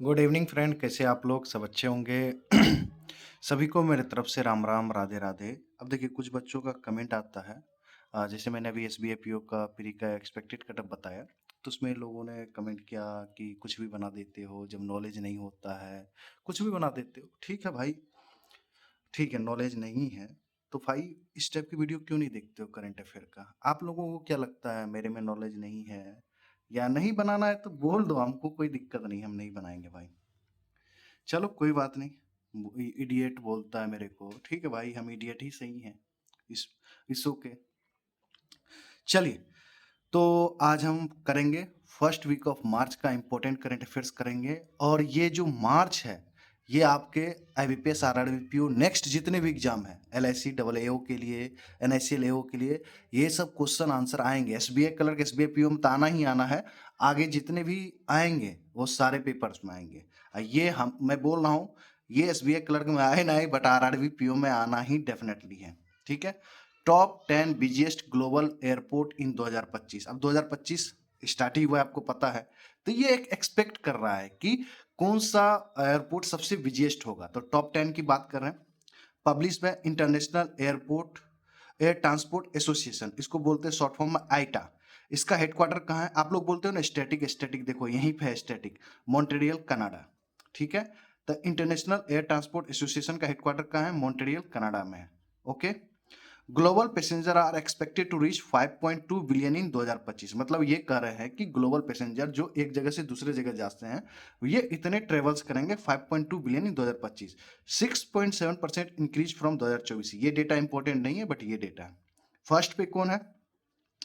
Good evening friend, कैसे आप लोग सब अच्छे होंगे। सभी को मेरे तरफ से राम राम, राधे राधे। अब देखिए, कुछ बच्चों का कमेंट आता है। जैसे मैंने अभी एसबीआई पीओ का प्री का एक्सपेक्टेड कटअप बताया, तो उसमें लोगों ने कमेंट किया कि कुछ भी बना देते हो जब नॉलेज नहीं होता है। कुछ भी बना देते हो, ठीक है भाई, ठीक है, नॉलेज नहीं है तो भाई इस टाइप की वीडियो क्यों नहीं देखते हो करंट अफेयर का। आप लोगों को क्या लगता है मेरे में नॉलेज नहीं है या नहीं बनाना है तो बोल दो, हमको कोई दिक्कत नहीं, हम नहीं बनाएंगे भाई। चलो कोई बात नहीं, इडियट बोलता है मेरे को, ठीक है भाई, हम इडियट ही सही हैं। इस ओके। चलिए, तो आज हम करेंगे फर्स्ट वीक ऑफ मार्च का इंपॉर्टेंट करंट अफेयर्स करेंगे। और ये जो मार्च है, ये आपके आईबीपीएस आरआरबीपीओ नेक्स्ट जितने भी एग्जाम है, एलआईसी डबल एओ के लिए, एनआईसीएल एओ के लिए, ये सब क्वेश्चन आंसर आएंगे। एसबीआई क्लर्क, एसबीआई पीओ में तो आना ही आना है। आगे जितने भी आएंगे वो सारे पेपर्स में आएंगे। ये हम मैं बोल रहा हूँ, ये एसबीआई क्लर्क में आए ना आए, बट आरआरबीपीओ में आना ही डेफिनेटली है। ठीक है। टॉप 10 बिजिएस्ट ग्लोबल एयरपोर्ट इन 2025। अब 2025 स्टार्ट ही हुआ है, आपको पता है। तो ये एक एक्सपेक्ट कर रहा है कि कौन सा एयरपोर्ट सबसे बिजिएस्ट होगा। तो टॉप 10 की बात कर रहे हैं। Publish by international airport air transport association, इसको बोलते हैं शॉर्ट फॉर्म में आईटा। इसका हेडक्वार्टर कहाँ है? आप लोग बोलते हो ना स्टैटिक, स्टैटिक देखो यहीं पे है स्टैटिक, मॉन्ट्रियल कनाडा। ठीक है। तो इंटरनेशनल एयर ट्रांसपोर्ट एसोसिएशन का हेडक्वार्टर कहाँ है? मॉन्ट्रियल कनाडा में है। Okay. Global passenger are expected to reach 5.2 billion in 2025। मतलब ये कह रहे हैं कि ग्लोबल पैसेंजर जो एक जगह से दूसरे जगह जाते हैं, ये इतने ट्रेवल्स करेंगे 5.2 बिलियन इन 2025। 6.7% increase from 2024। ये डेटा इंपॉर्टेंट नहीं है बट ये डेटा है। फर्स्ट पे कौन है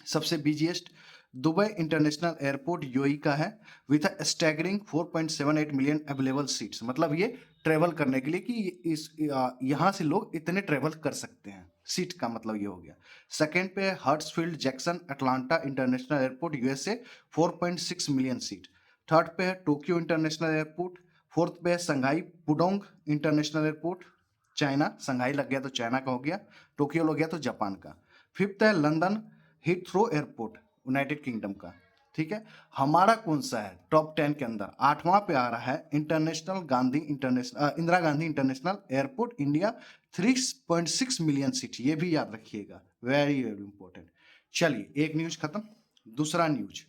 सबसे busiest? Dubai international airport UAE का है, with a staggering 4.78 million available seats. मतलब ये ट्रेवल करने के लिए कि इस यहाँ से लोग इतने ट्रेवल कर सकते हैं, सीट का मतलब ये हो गया। सेकेंड पे है Hartsfield Jackson Atlanta international airport USA, 4.6 million seat. Third पे है टोक्यो इंटरनेशनल एयरपोर्ट। फोर्थ पे है Shanghai Pudong international airport, China, Shanghai लग गया तो चाइना का हो गया, टोक्यो लग गया तो जापान का। फिफ्थ है London Heathrow airport, United kingdom का। ठीक है। हमारा कौन सा है टॉप 10 के अंदर? आठवां पे आ रहा है Indira Gandhi international airport India, 3.6 million seat. ये भी याद रखिएगा, वेरी वेरी इंपॉर्टेंट। चलिए, एक न्यूज खत्म। दूसरा न्यूज,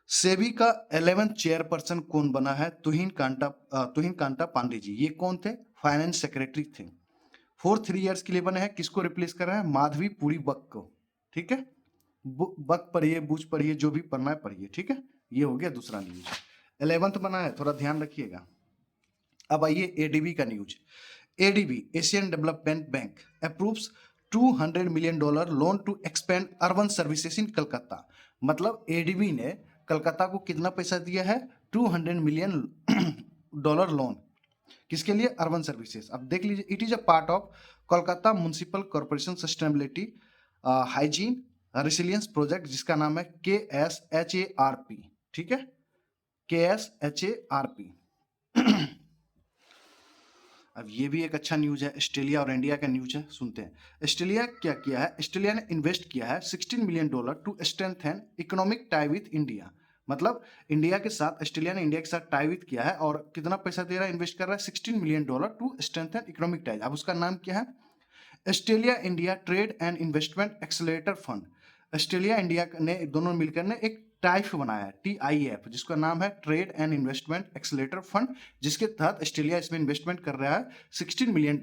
सेबी का 11th चेयरपर्सन कौन बना है? तुहिन कांता पांडे जी। ये कौन थे? फाइनेंस सेक्रेटरी थे। 3 इयर्स के लिए बने हैं। किसको रिप्लेस कर रहे हैं? माधवी पुरी बक को। ठीक है। बक पढ़िए, बुझ पढ़िए, जो भी पढ़ना है पढ़िए। ठीक है। ये हो गया दूसरा न्यूज। 11th बना है, थोड़ा ध्यान रखिएगा। अब आइए एडीबी का news. ADB Asian development bank approves $200 million loan to expand urban services in Calcutta. मतलब एडीबी ने कलकत्ता को कितना पैसा दिया है? $200 मिलियन लोन। किसके लिए? Urban services. अब देख लीजिए, it is a part of Kolkata municipal corporation sustainability hygiene resilience project, जिसका नाम है KSHARP। ठीक है, KSHARP। अब ये भी एक अच्छा न्यूज है, ऑस्ट्रेलिया और इंडिया का न्यूज है, सुनते हैं। ऑस्ट्रेलिया क्या किया है? ऑस्ट्रेलिया ने इन्वेस्ट किया है $16 million to strengthen economic tie with India. मतलब इंडिया के साथ, ऑस्ट्रेलिया ने इंडिया के साथ टाई विथ किया है और कितना पैसा दे रहा है, इन्वेस्ट कर रहा है $16 million to strengthen economic tie. अब उसका नाम क्या है? Australia India trade and investment accelerator fund. Australia India ने दोनों मिलकर ने एक टाइफ बनाया है, TIF, जिसका नाम है trade and investment accelerator fund, जिसके तहत ऑस्ट्रेलिया इसमें इन्वेस्टमेंट कर रहा है $16 million.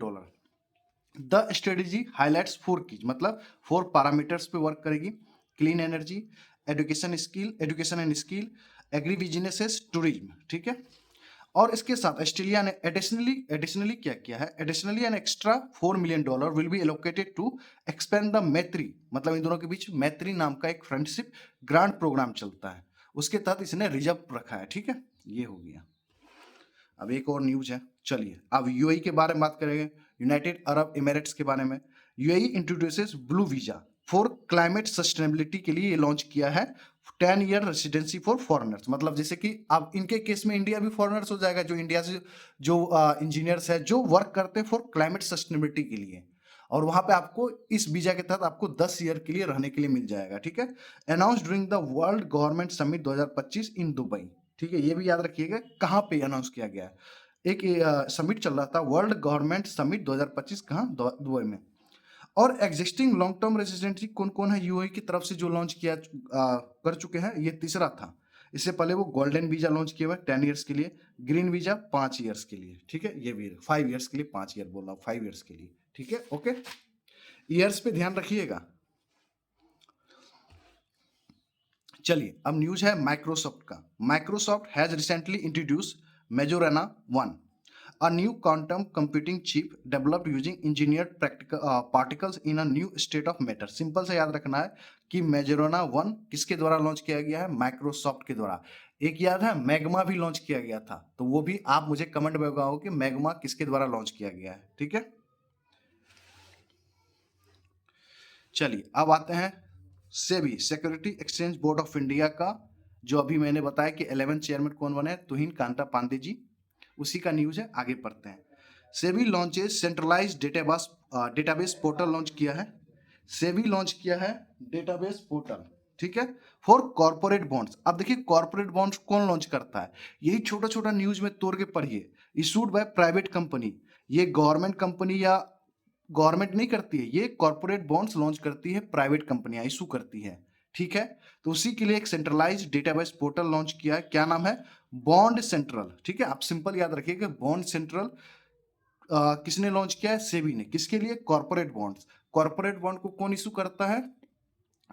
The strategy highlights 4 keys, मतलब 4 पैरामीटर्स पे वर्क करेगी। Clean energy, education and skill, agri businesses, tourism. ठीक है। और इसके साथ ऑस्ट्रेलिया ने एडिशनली क्या किया है? Additionally an extra $4 million will be allocated to expand the Maitri. मतलब इन दोनों के बीच मैत्री नाम का एक फ्रेंडशिप ग्रांट प्रोग्राम चलता है, उसके तहत इसने रिजर्व रखा है। ठीक है, ये हो गया। अब एक और न्यूज है, चलिए अब यूएई के बारे में बात करेंगे, यूनाइटेड अरब इमिरेट्स के बारे में। UAE introduces blue visa for climate sustainability के लिए ये लॉन्च किया है 10 ईयर रेसिडेंसी फॉर फॉरेनर्स। मतलब जैसे कि अब इनके केस में इंडिया भी फॉरेनर्स हो जाएगा, जो इंडिया से जो इंजीनियर्स है जो वर्क करते हैं फॉर क्लाइमेट सस्टेनेबिलिटी के लिए, और वहां पे आपको इस वीजा के तहत आपको 10 ईयर के लिए रहने के लिए मिल जाएगा। ठीक है। Announce during the world government summit 2025 in Dubai. ठीक है, ये भी याद रखिएगा कहाँ पे अनाउंस किया गया है। एक समिट चल रहा था, वर्ल्ड गवर्नमेंट समिट 2025, कहाँ, दुबई में। और एग्जिस्टिंग लॉन्ग टर्म रेसिडेंसी कौन कौन है यूएई की तरफ से जो लॉन्च किया कर चुके हैं, ये तीसरा था। इससे पहले वो गोल्डन वीजा लॉन्च किया हुआ 10 ईयर्स के लिए, ग्रीन वीजा 5 ईयर्स के लिए, ठीक है, ये भी 5 ईयर्स के लिए, 5 ईयर बोल रहा हूँ, 5 ईयर्स के लिए, ठीक है, ओके। ईयर्स पे ध्यान रखिएगा। चलिए, अब न्यूज है माइक्रोसॉफ्ट का। Microsoft has recently introduce Majorana 1, a new quantum computing chip developed using engineered particles in a new state of matter। Simple से याद रखना है कि मेजोराना 1 किसके द्वारा लॉन्च किया गया है, माइक्रोसॉफ्ट के द्वारा। एक याद है मैग्मा भी लॉन्च किया गया था, तो वो भी आप मुझे कमेंट में बताओ कि मैग्मा किसके द्वारा लॉन्च किया गया है, ठीक है। चलिए, अब आते हैं SEBI security exchange board of India का, जो अभी मैंने बताया कि 11 चेयरमैन कौन बने, तुहिन कांता पांडे जी, उसी का न्यूज है, आगे पढ़ते हैं। SEBI launches centralised database portal launch किया है। सेबी लॉन्च किया है डेटाबेस पोर्टल, ठीक है, फॉर कॉर्पोरेट बॉन्ड्स। अब देखिए कॉर्पोरेट बॉन्ड्स कौन लॉन्च करता है, यही छोटा छोटा न्यूज में तोड़ के पढ़िए। इशूड बाय प्राइवेट कंपनी, ये गवर्नमेंट कंपनी या गवर्नमेंट नहीं करती है, ये कॉर्पोरेट बॉन्ड्स लॉन्च करती है, प्राइवेट कंपनियां इशू करती है, ठीक है। तो उसी के लिए एक सेंट्रलाइज्ड डेटाबेस पोर्टल लॉन्च किया है, क्या नाम है, बॉन्ड सेंट्रल, ठीक है। आप सिंपल याद रखिएगा बॉन्ड सेंट्रल किसने लॉन्च किया है, सेबी ने। किसके लिए, कॉर्पोरेट बॉन्ड्स। कॉर्पोरेट बॉन्ड को कौन इशू करता है,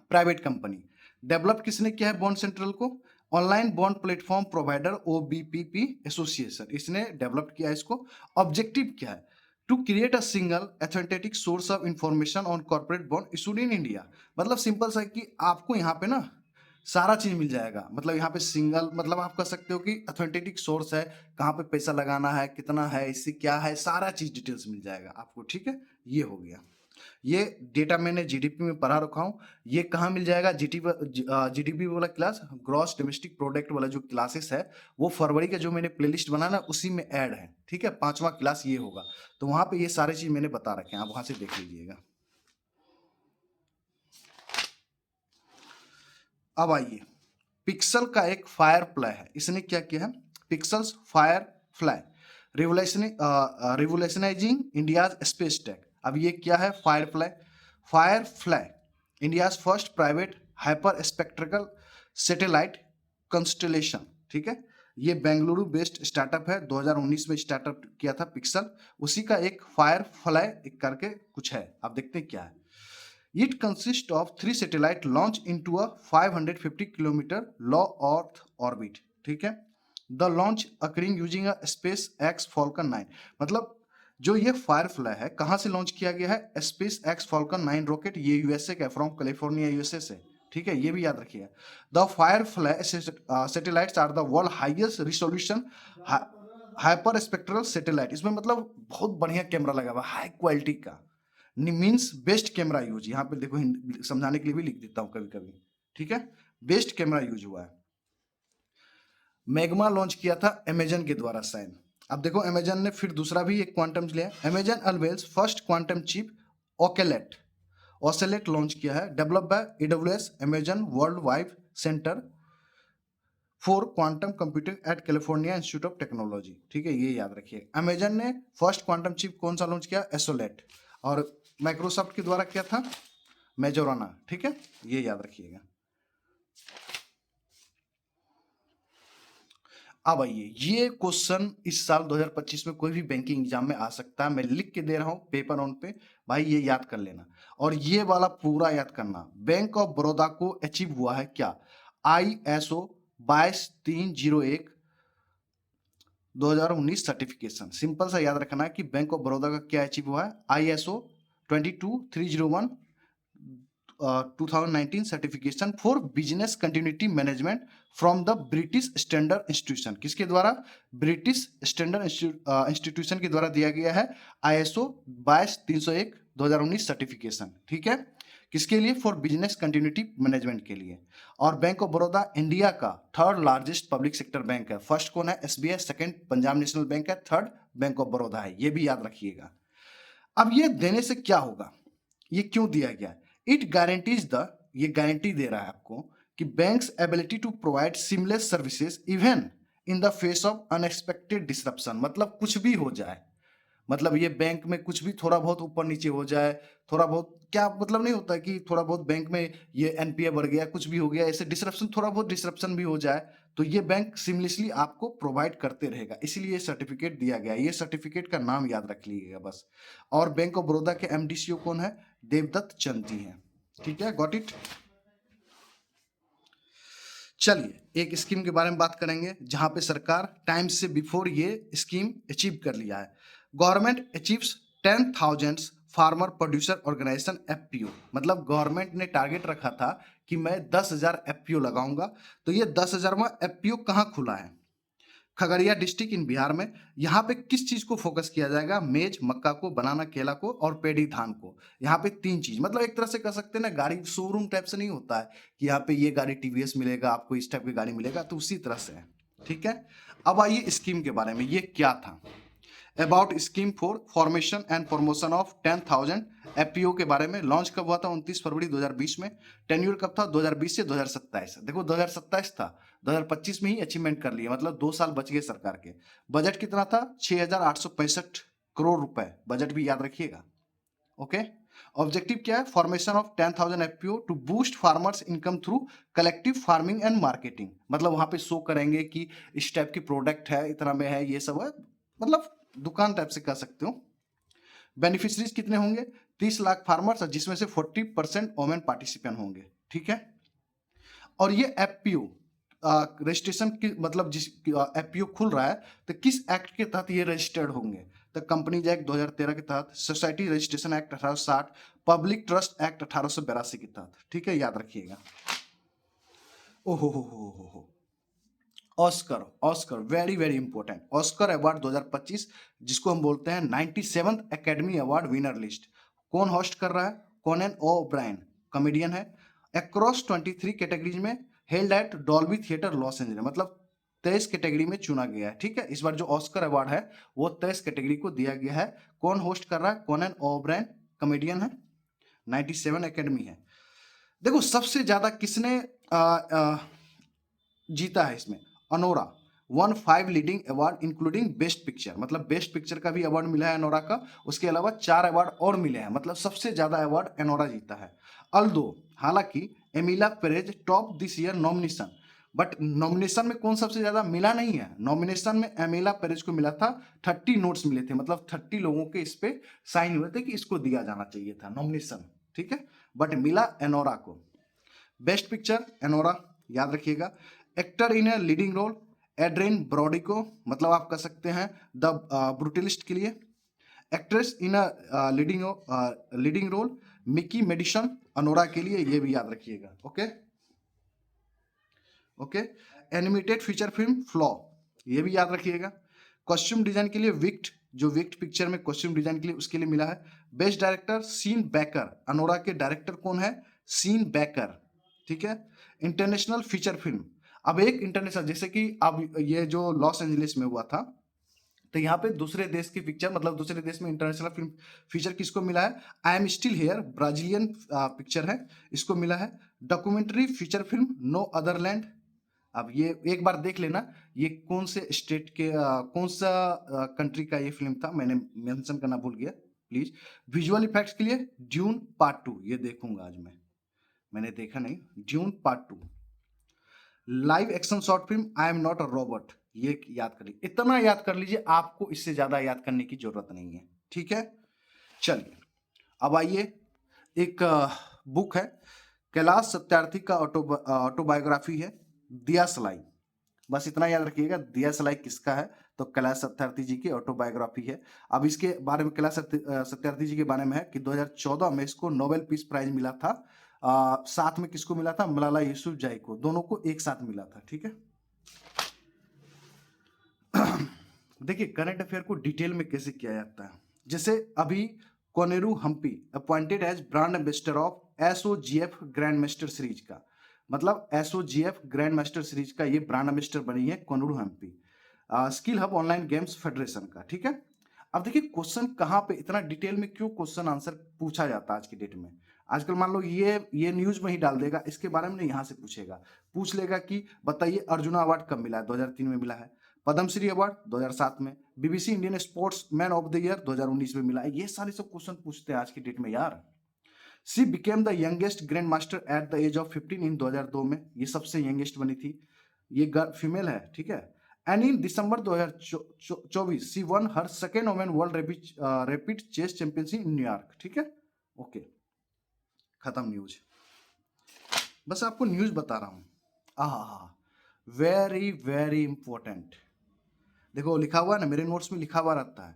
प्राइवेट कंपनी। डेवलप किसने किया है बॉन्ड सेंट्रल को, online bond platform provider OBPP association, इसने डेवलप किया है इसको। ऑब्जेक्टिव क्या है, to create a single authentic source of information on corporate bond issued in India. मतलब सिंपल सा है कि आपको यहाँ पे ना सारा चीज मिल जाएगा, मतलब यहाँ पे सिंगल, मतलब आप कह सकते हो कि अथेंटिक सोर्स है, कहाँ पे पैसा लगाना है, कितना है, इससे क्या है, सारा चीज डिटेल्स मिल जाएगा आपको, ठीक है। ये हो गया, ये डेटा मैंने जीडीपी में पढ़ा रखा हूँ। ये कहाँ मिल जाएगा, जीडीपी वाला क्लास, ग्रॉस डोमेस्टिक प्रोडक्ट वाला जो क्लासेस है, वो फरवरी का जो मैंने प्लेलिस्ट बनाया ना उसी में ऐड है, ठीक है। 5वां क्लास ये होगा, तो वहां पे ये सारी चीज मैंने बता रखे हैं, आप वहां से देख लीजिएगा। अब आइए, पिक्सल का एक फायर फ्लाई है, इसने क्या किया है, Pixxel Firefly revolutionising India's space tech. अब ये क्या है, Firefly. Firefly India's first private hyperspectral satellite constellation, ठीक है। ये बेंगलुरु बेस्ड स्टार्टअप है, 2019 में स्टार्टअप किया था पिक्सल, उसी का एक फायर फ्लाई करके कुछ है, आप देखते हैं क्या है। It consists of 3 satellite launched into a 550 kilometre low Earth orbit, ठीक है। The launch occurring using a SpaceX Falcon 9। मतलब जो ये फायरफ्लाई है कहाँ से लॉन्च किया गया है, SpaceX Falcon 9 रॉकेट, ये यूएसए का, फ्रॉम कैलिफोर्निया यूएसए से, ठीक है, ये भी याद रखिएगा। The Firefly satellites are the world highest resolution hyper spectral satellite. इसमें मतलब बहुत बढ़िया कैमरा लगा हुआ, हाई क्वालिटी का, मीन्स बेस्ट कैमरा यूज। यहाँ पे देखो समझाने के लिए भी लिख देता हूँ कभी कभी, ठीक है, बेस्ट कैमरा यूज हुआ है। मैग्मा लॉन्च किया था अमेजन के द्वारा शायद। अब देखो अमेजन ने फिर दूसरा भी एक क्वांटम लिया, Amazon unveils first quantum chip Ocelot Ocelot launch किया है, develop by AWS Amazon world wide center for quantum computing at California institute of technology, ठीक है, ये याद रखिए। अमेजन ने फर्स्ट क्वांटम चिप कौन सा लॉन्च किया, एसोलेट, और माइक्रोसॉफ्ट के द्वारा क्या था, मेजोराना, ठीक है, ये याद रखिएगा। अब आइए, ये क्वेश्चन इस साल 2025 में कोई भी बैंकिंग एग्जाम में आ सकता है, मैं लिख के दे रहा हूं पेपर ऑन पे, भाई ये याद कर लेना, और ये वाला पूरा याद करना। बैंक ऑफ बड़ौदा को अचीव हुआ है क्या, ISO 22301 2019 सर्टिफिकेशन। सिंपल सा याद रखना है कि बैंक ऑफ बड़ौदा का क्या अचीव हुआ है, ISO 22301 2019 certification for business continuity management from the British standard institution. किसके द्वारा, ब्रिटिश स्टैंडर्ड इंस्टीट्यूशन के द्वारा दिया गया है ISO 22301 2019 सर्टिफिकेशन, ठीक है, किसके लिए, फॉर बिजनेस कंटिन्यूटी मैनेजमेंट के लिए। और बैंक ऑफ बड़ौदा इंडिया का third largest public sector bank है, फर्स्ट कौन है, SBI, second Punjab national bank है, थर्ड बैंक ऑफ बड़ौदा है, ये भी याद रखिएगा। अब ये देने से क्या होगा, ये क्यों दिया गया है, इट गारंटीज द, ये गारंटी दे रहा है आपको कि banks ability to provide seamless services even in the face of unexpected disruption, मतलब कुछ भी हो जाए, मतलब ये बैंक में कुछ भी थोड़ा बहुत ऊपर नीचे हो जाए, थोड़ा बहुत क्या मतलब नहीं होता है कि थोड़ा बहुत बैंक में ये एनपीए बढ़ गया, कुछ भी हो गया, ऐसे डिसरप्शन, थोड़ा बहुत डिसरप्शन भी हो जाए तो ये बैंक सिमलेसली आपको प्रोवाइड करते रहेगा, इसीलिए ये सर्टिफिकेट दिया गया है। ये सर्टिफिकेट का नाम याद रख लीजिएगा बस। और बैंक ऑफ बड़ौदा के एमडीसीओ कौन है? देवदत्त चंती हैं। ठीक है, गॉट इट। चलिए एक स्कीम के बारे में बात करेंगे जहां पे सरकार टाइम से बिफोर ये स्कीम अचीव कर लिया है। Government achieves 10,000 farmer producer organisation FPO, मतलब गवर्नमेंट ने टारगेट रखा था कि मैं 10,000 एफपीओ लगाऊंगा। तो ये 10,000वां एफपीओ कहाँ खुला है? खगड़िया डिस्ट्रिक्ट इन बिहार में। यहाँ पे किस चीज को फोकस किया जाएगा? मेज, मक्का को, बनाना, केला को और पेड़ी धान को। यहाँ पे तीन चीज, मतलब एक तरह से कह सकते हैं ना, गाड़ी शोरूम टाइप से नहीं होता है कि यहाँ पे ये गाड़ी टीवीएस मिलेगा आपको, इस टाइप की गाड़ी मिलेगा, तो उसी तरह से है। ठीक है, अब आइए स्कीम के बारे में, ये क्या था। About scheme for formation and promotion of 10,000 FPO के बारे में। लॉन्च कब हुआ था? 29 फरवरी 2020 में। टेन्यूर कब था? 2020 से 2027। देखो 2027 था, 2025 में ही अचीवमेंट कर लिया, मतलब 2 साल बच गए सरकार के। बजट कितना था? 6,865 करोड़ रुपए, बजट भी याद रखिएगा। ओके, ऑब्जेक्टिव क्या है? Formation of 10,000 FPO to boost farmers income through collective farming and marketing, मतलब वहां पे शो करेंगे कि इस टाइप की प्रोडक्ट है, इतना में है, ये सब है, मतलब दुकान टाइप से कह सकते हो। बेनिफिशरीज कितने होंगे? 30 लाख फार्मर्स, जिसमें से 40% वोमेन पार्टिसिपेंट होंगे। ठीक है, और ये एफपीओ रजिस्ट्रेशन की, मतलब जिस एफपीओ खुल रहा है तो किस एक्ट के तहत ये रजिस्टर्ड होंगे? तो कंपनीज एक्ट 2013 के तहत, society registration act 1860, public trust act 1882 के तहत। ठीक है, याद रखिएगा। ओहो हो, Oscar, Oscar very very important, Oscar award 2025, जिसको हम बोलते हैं 97th academy award winner list. कौन होस्ट कर रहा है? कोनन ओ ब्रायन, कॉमेडियन है। अक्रॉस 23 कैटेगरीज में, held at Dolby theatre Los Angeles, मतलब 23 कैटेगरी में चुना गया है। ठीक है, इस बार जो ऑस्कर अवार्ड है वो 23 कैटेगरी को दिया गया है। कौन होस्ट कर रहा है? कोनन ओ ब्रायन, कॉमेडियन है, 97 एकेडमी है। देखो सबसे ज्यादा किसने जीता है इसमें? Anora, 15 leading award including best picture, मतलब बेस्ट पिक्चर का भी अवार्ड मिला है अनोरा का। उसके अलावा 4 अवार्ड और मिले हैं, मतलब सबसे ज्यादा अवार्ड अनोरा जीता है। अल्दो, हालांकि एमिला Perez top this year nomination, but nomination में कौन सबसे ज्यादा? मिला नहीं है। नॉमिनेशन में एमिला पेरेज को मिला था, 30 नोट्स मिले थे, मतलब 30 लोगों के इस पे साइन हुए थे कि इसको दिया जाना चाहिए था नॉमिनेशन। ठीक है, बट मिला एनोरा को। बेस्ट पिक्चर एनोरा, याद रखिएगा। Actor in a leading role, Adrien Brody को, मतलब आप कह सकते हैं द ब्रूटलिस्ट के लिए। Actress in a leading role, Mikey Madison, Anora के लिए, ये भी याद रखिएगा। Okay okay, animated feature film Flow, ये भी याद रखिएगा। कॉस्ट्यूम डिजाइन के लिए विक्ट, जो विक्ट पिक्चर में कॉस्ट्यूम डिजाइन के लिए, उसके लिए मिला है। Best director Sean Baker, Anora के डायरेक्टर कौन है? Sean Baker. ठीक है, इंटरनेशनल फीचर फिल्म, अब एक इंटरनेशनल, जैसे कि अब ये जो लॉस एंजलिस में हुआ था, तो यहाँ पे दूसरे देश की पिक्चर, मतलब दूसरे देश में इंटरनेशनल फिल्म फीचर किसको मिला है? I am still here, Brazilian picture है, इसको मिला है। Documentary feature film no other land, अब ये एक बार देख लेना, ये कौन से स्टेट के कौन सा कंट्री का ये फिल्म था, मैंने मेंशन करना भूल गया प्लीज। विजुअल इफेक्ट्स के लिए ड्यून पार्ट 2, ये देखूंगा आज मैंने देखा नहीं, dune part 2। Live action short film I am not a robot, ये याद कर लीजिए, इतना याद कर लीजिए, आपको इससे ज्यादा याद करने की जरूरत नहीं है। ठीक है, चलिए अब आइए, एक बुक है, कैलाश सत्यार्थी का ऑटोबायोग्राफी है, दिया सलाई, बस इतना याद रखिएगा। दिया सलाई किसका है? तो कैलाश सत्यार्थी जी की ऑटोबायोग्राफी है। अब इसके बारे में, कैलाश सत्यार्थी जी के बारे में है कि 2014 में इसको नोबेल पीस प्राइज मिला था। साथ में किसको मिला था? मलाला यूसुफजई को, दोनों को एक साथ मिला था। ठीक है, देखिए करंट अफेयर को डिटेल में कैसे किया जाता है। जैसे अभी Koneru Humpy appointed as brand ambassador of SOGF grand master series का, मतलब एसओजीएफ ग्रैंड मास्टर सीरीज का ये ब्रांड एम्बेसडर बनी है Koneru Humpy, skill hub online games federation का। ठीक है, अब देखिए क्वेश्चन कहाँ पे, इतना डिटेल में क्यों क्वेश्चन आंसर पूछा जाता है आज की डेट में, आजकल मान लो ये न्यूज में ही डाल देगा, इसके बारे में नहीं, यहाँ से पूछेगा, पूछ लेगा कि बताइए अर्जुना अवार्ड कब मिला है, 2003 में मिला है। पद्मश्री अवार्ड 2007 में, BBC Indian sports man of the year 2019 में मिला है। ये सारे सब क्वेश्चन पूछते हैं आज की डेट में यार। She became the youngest grand master at the age of 15 in 2002 में, ये सबसे यंगेस्ट बनी थी, ये फीमेल है, ठीक है। And in December 2024 she won her second women world rapid chess championship in न्यूयॉर्क, ठीक है। ओके, खत्म न्यूज। बस आपको न्यूज बता रहा हूं। आहा, वेरी वेरी इंपॉर्टेंट। देखो लिखा हुआ है ना, मेरे नोट्स में लिखा हुआ रहता है,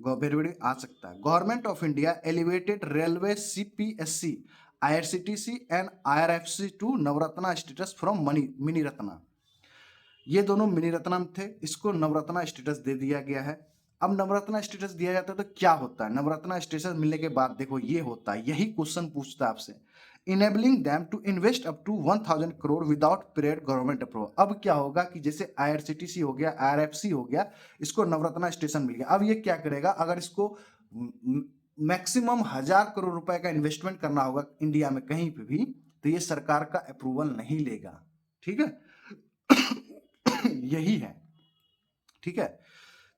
वेरी वेरी आ सकता है। Government of India elevated railway CPSC IRCTC and IRFC to Navratna status from mini Ratna. ये दोनों मिनी रत्नम थे, इसको नवरत्ना स्टेटस दे दिया गया है। अब नवरत्ना स्टेटस दिया जाता है तो क्या होता है, नवरत्ना स्टेटस मिलने के बाद देखो ये होता है, यही क्वेश्चन पूछता है आपसे, enabling them to invest up to 1000 crore without period government approval. अब क्या होगा कि जैसे आईआरसीटीसी हो गया, आईआरएफसी हो गया, इसको नवरत्ना स्टेशन मिल गया। अब ये क्या करेगा, अगर इसको मैक्सिमम 1000 करोड़ रुपए का इन्वेस्टमेंट करना होगा इंडिया में कहीं पे भी, तो ये सरकार का अप्रूवल नहीं लेगा, ठीक है। यही है, ठीक है।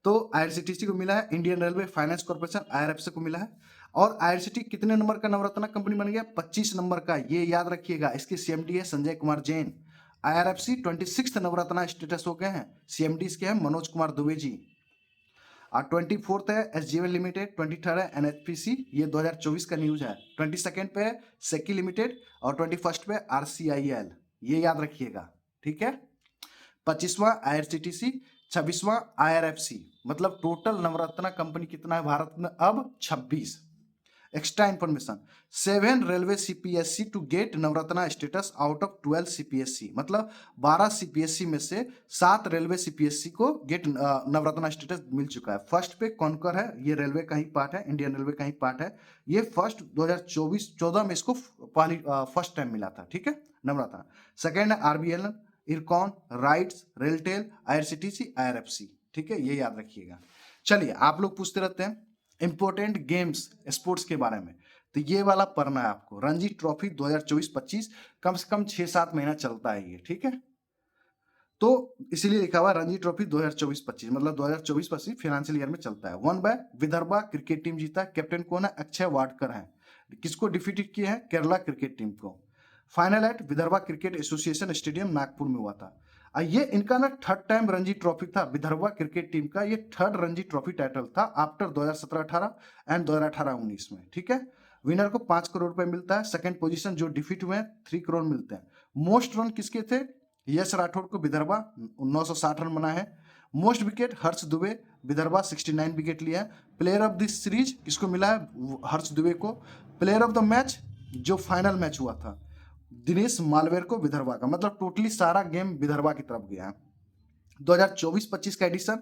तो आईआरसीटीसी को मिला है, Indian railway finance corporation IRFC को मिला है। और आईआरसीटी कितने नंबर का नवरत्ना कंपनी बन गया, 25 नंबर का, ये याद रखिएगा। इसके सीएमडी है संजय कुमार जैन। आईआरएफसी 26 नवरत्ना स्टेटस हो गए हैं, सीएमडी इसके हैं मनोज कुमार दुबे जी। और 24th है एसजीएल लिमिटेड, 23rd है एनएचपीसी, ये 2024 का न्यूज है। 22nd पे है सेकी लिमिटेड और 21st पे आरसीआईएल, ये याद रखिएगा, ठीक है। 25वां आईआरसीटीसी, 26वां आईआरएफसी, मतलब टोटल नवरत्ना कंपनी कितना है भारत में अब, 26। Extra information, 7 railway CPSC to get Navratna status out of 12 CPSC, मतलब 12 सीपीएससी में से 7 रेलवे सीपीएससी को गेट नवरत्ना स्टेटस मिल चुका है। फर्स्ट पे कॉन्कर है, ये रेलवे का ही पार्ट है, इंडियन रेलवे का ही पार्ट है। ये फर्स्ट 2014 में इसको पहली फर्स्ट टाइम मिला था, ठीक है, नवरत्ना। सेकेंड है RBL, IRCON, rights, RailTel, IRCTC, IRFC, ठीक है, ये याद रखिएगा। चलिए, आप लोग पूछते रहते हैं इंपोर्टेंट गेम्स स्पोर्ट्स के बारे में, तो ये वाला पढ़ना है आपको। रणजी ट्रॉफी 2024-25 कम से कम 6-7 महीना चलता है ये, ठीक है। तो इसीलिए लिखा हुआ रणजी ट्रॉफी 2024-25, मतलब 2024-25 फाइनेंशियल ईयर में चलता है। 1 बाय विदर्भा क्रिकेट टीम जीता, कैप्टन कौन है, अक्षय वाडकर है। किसको डिफीट किए हैं, केरला क्रिकेट टीम को। Final at Vidarbha cricket association stadium Nagpur में हुआ था। ये इनका ना थर्ड टाइम रणजी ट्रॉफी था, विदर्भा क्रिकेट टीम का ये थर्ड रणजी ट्रॉफी टाइटल था आफ्टर 2017-18 एंड 2018-19 में, ठीक है। विनर को 5 करोड़ रुपए मिलता है। सेकंड पोजीशन जो डिफीट हुए 3 करोड़ मिलते हैं। मोस्ट रन किसके थे, यश राठौर को विदर्भा 960 रन बनाए हैं। मोस्ट विकेट हर्ष दुबे, विदर्भा 69 विकेट लिया है। प्लेयर ऑफ द सीरीज किसको मिला है, हर्ष दुबे को। प्लेयर ऑफ द मैच जो फाइनल मैच हुआ था दिनेश मालवेर को, विदर्भा का, मतलब टोटली सारा गेम विदर्भा की तरफ गया। 2024-25 का एडिशन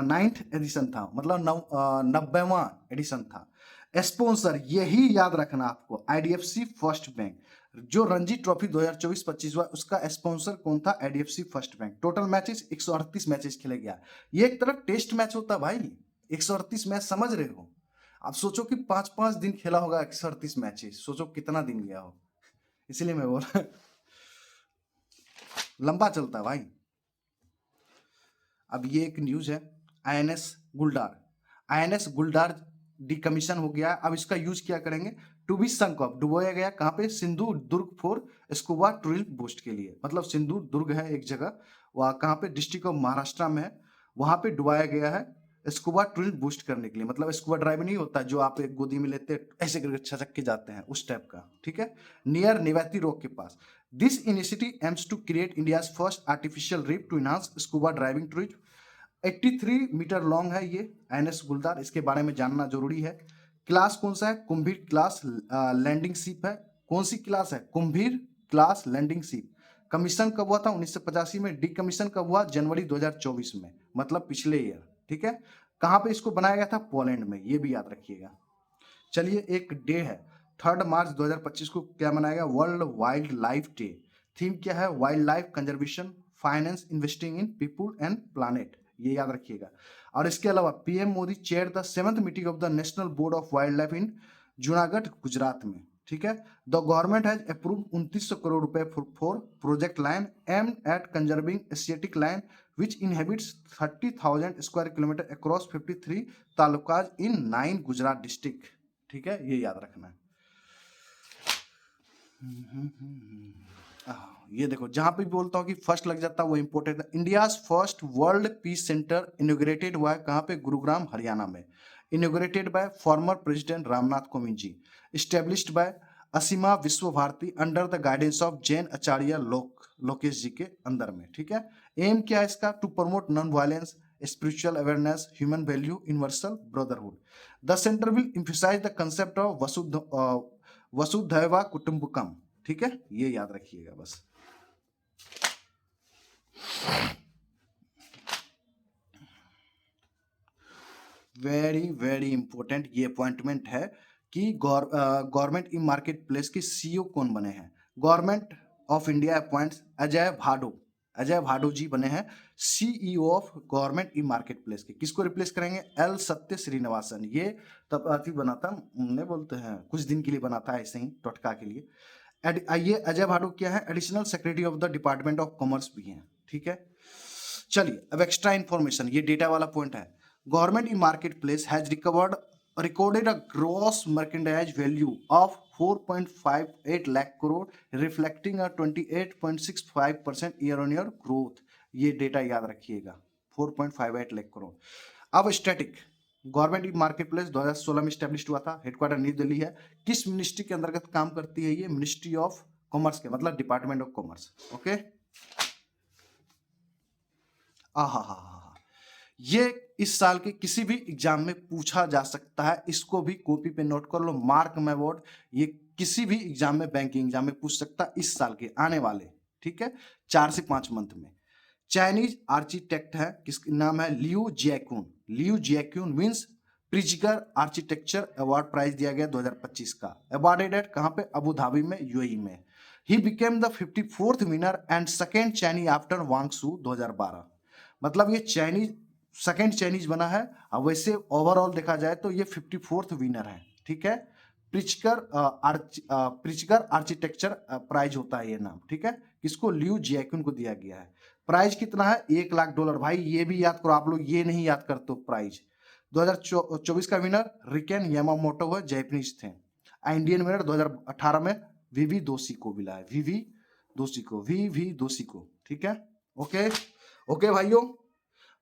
9th एडिशन था, मतलब 90वां एडिशन था। स्पॉन्सर यही याद रखना आपको, आईडीएफसी फर्स्ट बैंक। जो रणजी ट्रॉफी 2024-25 हुआ उसका स्पॉन्सर कौन था, IDFC first bank. Total matches 138 matches खेले गया। ये एक तरफ टेस्ट मैच होता भाई, 138 मैच, समझ रहे हो। आप सोचो कि 5-5 दिन खेला होगा 138 मैचेस, सोचो कितना दिन गया हो, इसीलिए मैं बोल रहा लंबा चलता है भाई। अब ये एक न्यूज है, आईएनएस गुलदार, आईएनएस गुलदार डिकमीशन हो गया। अब इसका यूज क्या करेंगे, टू बी संक ऑफ, डुबोया गया कहाँ पे, सिंधु दुर्ग फॉर स्कूबा टूरिज्म बूस्ट के लिए, मतलब सिंधु दुर्ग है एक जगह, वहाँ कहाँ पे, डिस्ट्रिक्ट ऑफ महाराष्ट्र में है, वहां पे डुबाया गया है स्कूबा टूरिज्म बूस्ट करने के लिए। मतलब स्कूबा ड्राइव नहीं होता जो आप एक गोदी में लेते ऐसे करके छचक के जाते हैं, उस टाइप का, ठीक है। नियर नेवाती रॉक के पास। This initiative aims to create India's first artificial reef to enhance scuba driving tourism. 83 metre long है ये आईएनएस गुलदार, इसके बारे में जानना जरूरी है। क्लास कौन सा है, कुंभीर क्लास लैंडिंग शिप है। कौन सी क्लास है, कुंभीर क्लास लैंडिंग शिप। कमीशन कब हुआ था, 1985 में। डिकमीशन कब हुआ, जनवरी 2024 में, मतलब पिछले ईयर, ठीक है। कहाँ पे इसको बनाया गया था, पोलैंड में, ये भी याद रखिएगा। चलिए, एक डे है 3 मार्च 2025 को, क्या मनाया गया, world wildlife day. Theme क्या है, wildlife conservation, finance, investing in people and planet, ये याद रखिएगा। और इसके अलावा PM Modi chair the 7th meeting of the national board of wildlife in Junagadh Gujarat में, ठीक है। The government has approve 2900 crore rupees for project lion aim at conserving Asiatic lion which inhabits 30,000 square kilometre across 53 talukas in 9 Gujarat district, ठीक है, ये याद रखना है। ये देखो, जहां पे भी बोलता हूँ कि फर्स्ट लग जाता है वो इंपोर्टेंट है। India first world peace centre inaugurated हुआ है कहाँ पे? गुरुग्राम हरियाणा में। Inaugurated by former president Ramnath Kovind ji. Established by Asima Vishwa Bharati under the guidance of Jain Acharya Lokesh ji के अंदर में, ठीक है। एम क्या है इसका? To promote non violence, spiritual awareness, human value, universal brotherhood. The centre will emphasise the concept of Vasudhaiva Kutumbakam, ठीक है, ये याद रखिएगा बस। वेरी वेरी इंपॉर्टेंट ये अपॉइंटमेंट है कि गवर्नमेंट ई मार्केट प्लेस के सीईओ कौन बने हैं। Government of India appoints Ajay Bhadu ji बने हैं CEO of government e marketplace के। किसको रिप्लेस करेंगे? एल सत्य श्रीनिवासन। ये तब अति बना था, नहीं बोलते हैं, कुछ दिन के लिए बना था ऐसे ही टोटका के लिए। ये अजय भाडू क्या है? Additional secretary of the department of commerce भी हैं, ठीक है। चलिए अब एक्स्ट्रा इंफॉर्मेशन, ये डेटा वाला पॉइंट है। Government e market place has recorded a gross merchandise value of 4.58 lakh crore, reflecting a 28.65% year-on-year growth। ये डेटा याद रखिएगा, 4.58 लाख करोड़। अब static, government e market place 2016 में स्टैब्लिश हुआ था, हेडक्वार्टर न्यू दिल्ली है। किस मिनिस्ट्री के अंतर्गत काम करती है ये? मिनिस्ट्री ऑफ कॉमर्स के, मतलब डिपार्टमेंट ऑफ कॉमर्स, ओके। ये इस साल के किसी भी एग्जाम में पूछा जा सकता है, इसको भी कॉपी पे नोट कर लो, मार्क माय वर्ड, ये किसी भी एग्जाम में, बैंकिंग एग्जाम में पूछ सकता है इस साल के आने वाले, ठीक है, 4 से 5 मंथ में। चाइनीज आर्किटेक्ट है, किसका नाम है? Liu Jiakun means Pritzker architecture award prize दिया गया 2025 का। अवार्डेड एट कहां पे? अबू धाबी में, यूएई में। He became the 54th winner and second Chinese after Wangsu 2012। मतलब ये सेकेंड चाइनीज बना है। अब वैसे ओवरऑल देखा जाए तो ये 54th विनर है, ठीक है। प्रिचकर आर्किटेक्चर प्राइज होता है ये नाम, ठीक है। किसको? लियू जियाक्यून को दिया गया है। प्राइज कितना है? $1 लाख। भाई ये भी याद करो आप लोग, ये नहीं याद करते हो प्राइज। 2024 का विनर रिकेन यामामोटो है, जैपनीज थे। इंडियन विनर 2018 में वीवी दोषी को मिला है, वीवी दोषी को, ठीक है। ओके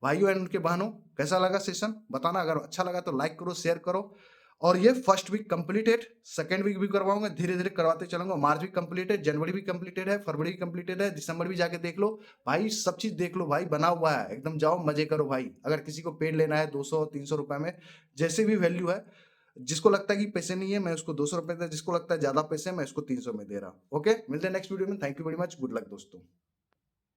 भाइयों एंड उनके बहनों, कैसा लगा सेशन बताना। अगर अच्छा लगा तो लाइक करो, शेयर करो। और ये first week completed, second week भी करवाऊंगा, धीरे धीरे करवाते चलूंगा। मार्च भी कंप्लीटेड, जनवरी भी कंप्लीटेड है, फरवरी भी कंप्लीटेड है, दिसंबर भी जाके देख लो भाई, सब चीज देख लो भाई, बना हुआ है एकदम। जाओ मजे करो भाई। अगर किसी को पेड लेना है 200-300 रुपए में, जैसे भी वैल्यू है, जिसको लगता है कि पैसे नहीं है मैं उसको 200 रुपए दे, जिसको लगता है ज्यादा पैसे मैं उसको 300 में दे रहा हूँ। ओके, मिलते हैं नेक्स्ट वीडियो में। Thank you very much, good luck दोस्तों।